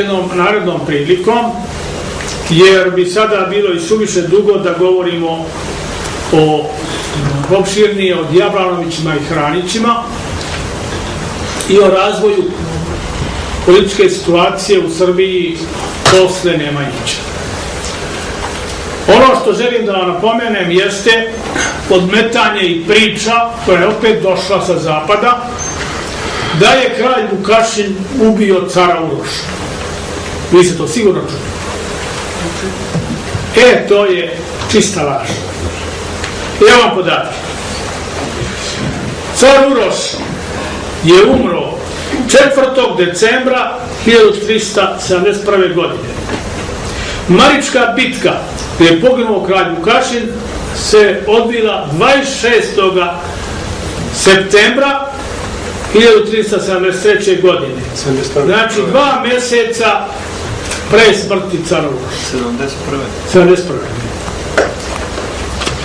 jednom narednom prilikom, jer bi sada bilo i suviše dugo da govorimo o opširnije o Djabranovićima i Hranićima i o razvoju političke situacije u Srbiji posle Nemanjića. Ono što želim da vam napomenem jeste podmetanje i priča koja je opet došla sa zapada da je kralj Vukašin ubio cara Uroša. Vi ste to sigurno čuli. To je čista laž. Evo vam podatke. Car Uroš je umro 4. decembra 1371. godine. Marička bitka gdje je poginuo kralj Vukašin se odvila 26. septembra 1373. godine. Znači 2 mjeseca pre smrti cara Uroša. 71.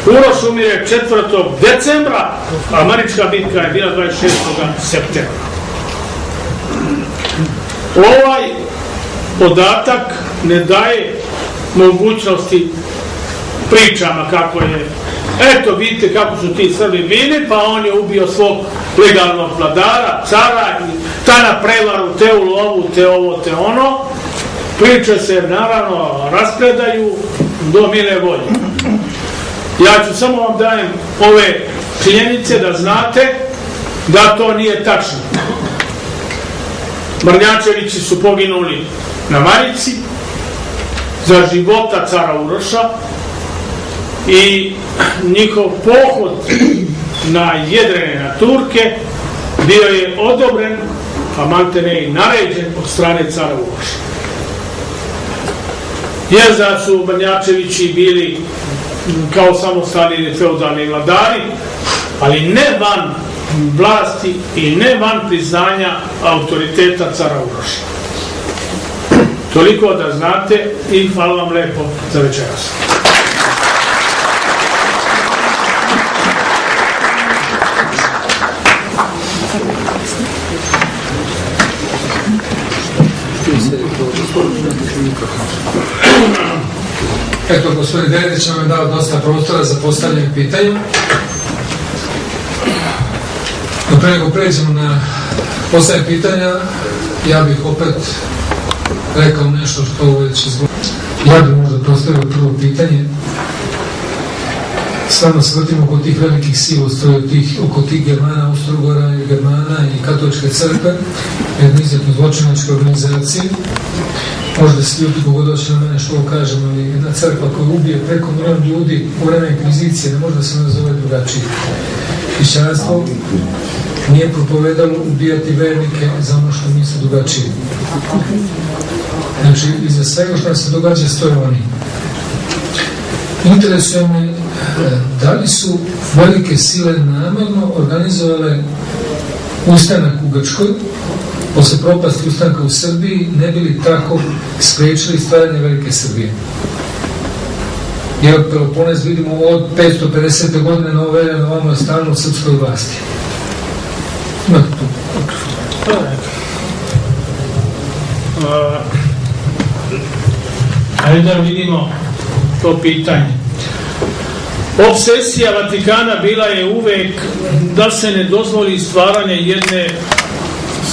Uroš umire 4. decembra, a Marička bitka je bila 26. septembra. Ovaj podatak ne daje mogućnosti pričama kako je, eto vidite kako su ti Srbi bili, pa on je ubio svog legalnog vladara, cara, ta na prevaru, te u lovu, te ovo, te ono. Priče se naravno raspredaju do mile volje. Ja ću samo vam dajem ove činjenice da znate da to nije tačno. Mrnjačevići su poginuli na Marici za života cara Uroša i njihov pohod na Jedrene, na Turke bio je odobren, a maltene i naređen od strane cara Uroša. Jer da su Mrnjačevići bili kao samostalni feudalni vladari, ali ne van vlasti i ne van priznanja autoriteta cara Uroša. Toliko da znate i hvala vam lepo za večeras. Eto, gospodin Dedić nam je dao dosta prostora za postavljanje pitanja. Pre nego pređemo na postavljanje pitanja, ja bih opet rekao nešto što već izgleda. Ja bih možda postavio prvo pitanje. Stvarno se vrtimo oko tih velikih silostroja, oko tih Germana, Austro-Ugara i Germana i katoličke crkve, jedne izuzetno zločinačke organizacije. Možda se ljudi pogodoći na mene što ovo kažem, ali jedna crkva koja ubije preko 1 milion ljudi u vreme inkvizicije, ne može da se nazove drugačije. Hrišćanstvo nije propovedalo ubijati vernike za ono što misle drugačije. Znači, iza svega što se događa stoje oni. Interesuje me da li su velike sile namerno organizovale ustanak u Grčkoj, posle propasti ustanka u Srbiji, ne bili tako sprečili stvaranje velike Srbije. Jer Peloponez vidimo od 550. godine na ovamo je stalno u srpskoj vlasti. Imate tu. Ajde da vidimo to pitanje. Obsesija Vatikana bila je uvek da se ne dozvoli stvaranje jedne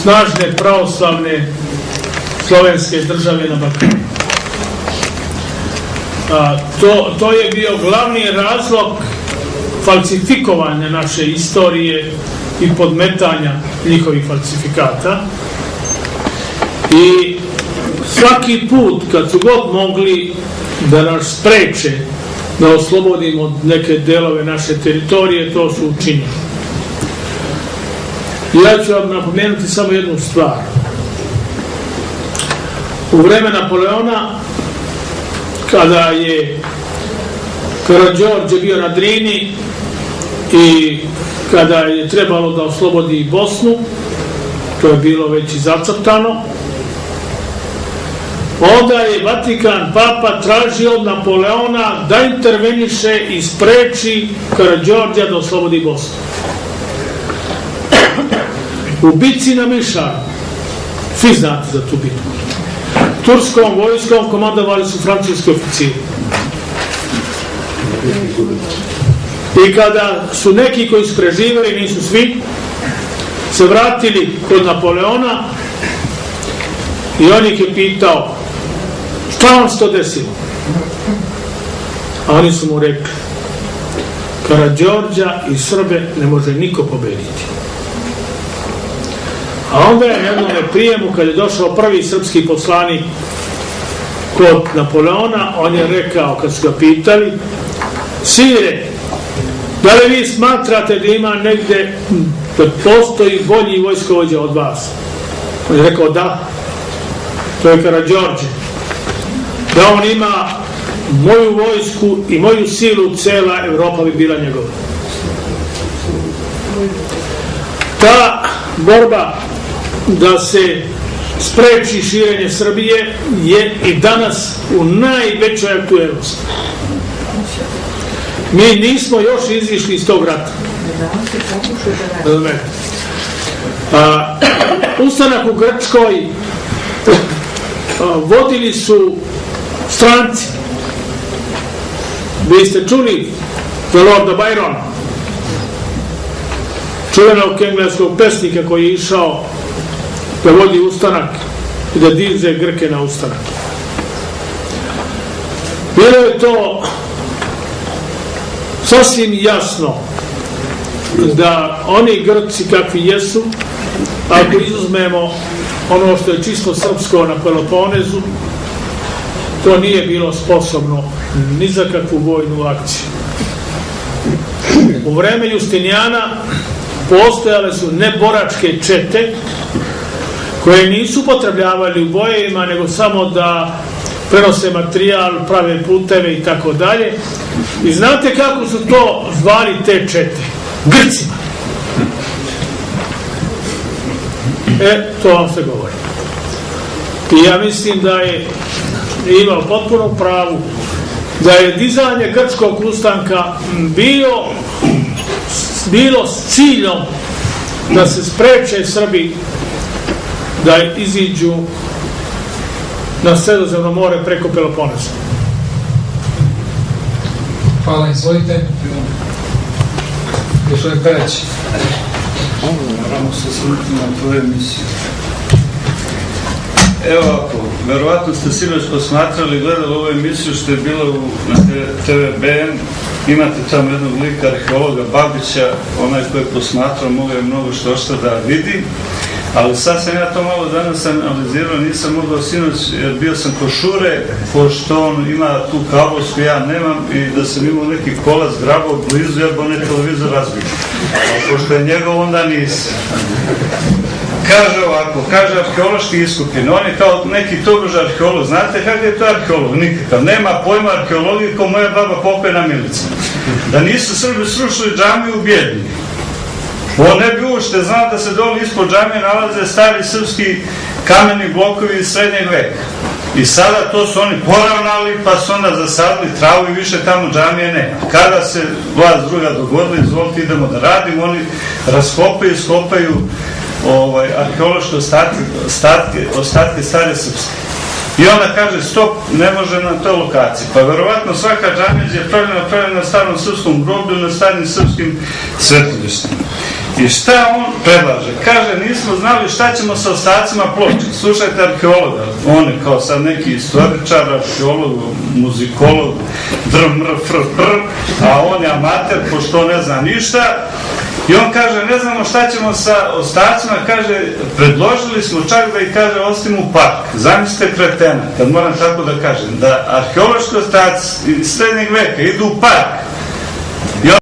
snažne pravoslavne slovenske države na Balkanu. To je bio glavni razlog falsifikovanja naše istorije i podmetanja njihovih falsifikata. I svaki put kad su god mogli da nas spreče da oslobodimo od neke delove naše teritorije, to su učinili. Ja ću vam napomenuti samo jednu stvar. U vreme Napoleona, kada je Karađorđe bio na Drini i kada je trebalo da oslobodi Bosnu, to je bilo već i zacrtano, onda je Vatikan, Papa, tražio od Napoleona da interveniše i spreči Karađorđa da oslobodi Bosnu. U bitci na Mišaru, svi znate za tu bitku, turskom vojskom komandovali su francuski oficiri. I kada su neki koji su preživjeli, nisu svi, se vratili kod Napoleona i on ih je pitao šta vam se to desilo? A oni su mu rekli Karađorđa i Srbe ne može niko pobediti. A onda je na jednom prijemu, kad je došao prvi srpski poslanik kod Napoleona, on je rekao, kad su ga pitali, sire, da li vi smatrate da ima negde, da postoji bolji vojskovođa od vas? On je rekao da, to je Karađorđe. Da on ima moju vojsku i moju silu, cela Evropa bi bila njegova. Ta borba da se spreči širenje Srbije je i danas u najvećoj aktuelnosti. Mi nismo još izišli iz tog rata. Ustanak u Grčkoj vodili su stranci. Vi ste čuli za Lorda Byrona, čuvenog engleskog pesnika koji je išao da vodi ustanak i da diže Grke na ustanak. Bilo je to sasvim jasno da oni Grci kakvi jesu, ako izuzmemo ono što je čisto srpsko na Peloponezu, to nije bilo sposobno ni za kakvu vojnu akciju. U vreme Justinijana postojale su neboračke čete koje nisu upotrebljavali u bojevima, nego samo da prenose materijal, prave puteve i tako dalje. I znate kako su to zvali te čete? Grcima. To vam se govori. I ja mislim da je imao potpuno pravu da je dizanje grčkog ustanka bilo s ciljom da se spreče Srbi da iziđu na Sredozemno more preko Peloponesa. Hvala, izvolite. Gospodin Pereć. Moramo se osvrnuti na tvoju emisiju. Evo ako, verovatno ste sinoć posmatrali, gledali ovu emisiju što je bila na TVBN, imate tamo jednog lika, arheologa Babića, onaj koji je posmatrao, mogao je mnogo što da vidi, ali sad sam ja to malo danas analizirao, nisam mogao sinoć, jer bio sam ko Šure, pošto on ima tu kablovsku, ja nemam, i da sam imao neki kolac grabao blizu, jer bi on je televizor razbio. A pošto je njegov, onda nisam. Kaže ovako, kaže arheološki iskupin, on je kao neki tobož arheolog, znate kakav je to arheolog? Nikakav, nema pojma arheologije kao moja baba pokojna Milica. Da nisu Srbi srušili džamiju u Bjednji, on ne bi uopšte znao da se dole ispod džamije nalaze stari srpski kameni blokovi iz srednjeg veka. I sada to su oni poravnali, pa su onda zasadili travu i više tamo džamije nema. Kada se vlast druga dogodila, izvolite, idemo da radimo, oni raskopaju, skopaju arheološke ostatke stare srpske. I onda kaže stop, ne može na toj lokaciji. Pa verovatno svaka džamija je pravljena na starom srpskom groblju, na starim srpskim svetilištima. I šta on predlaže? Kaže, nismo znali šta ćemo sa ostacima ploče. Slušajte arheologa, on je kao sad neki istoričar, arheolog, muzikolog, a on je amater, pošto ne zna ništa. I on kaže, ne znamo šta ćemo sa ostacima, kaže, predložili smo čak da ih, kaže, ostavimo u park. Zamislite kretena, kad moram tako da kažem, da arheološki ostaci iz srednjeg veka idu u park.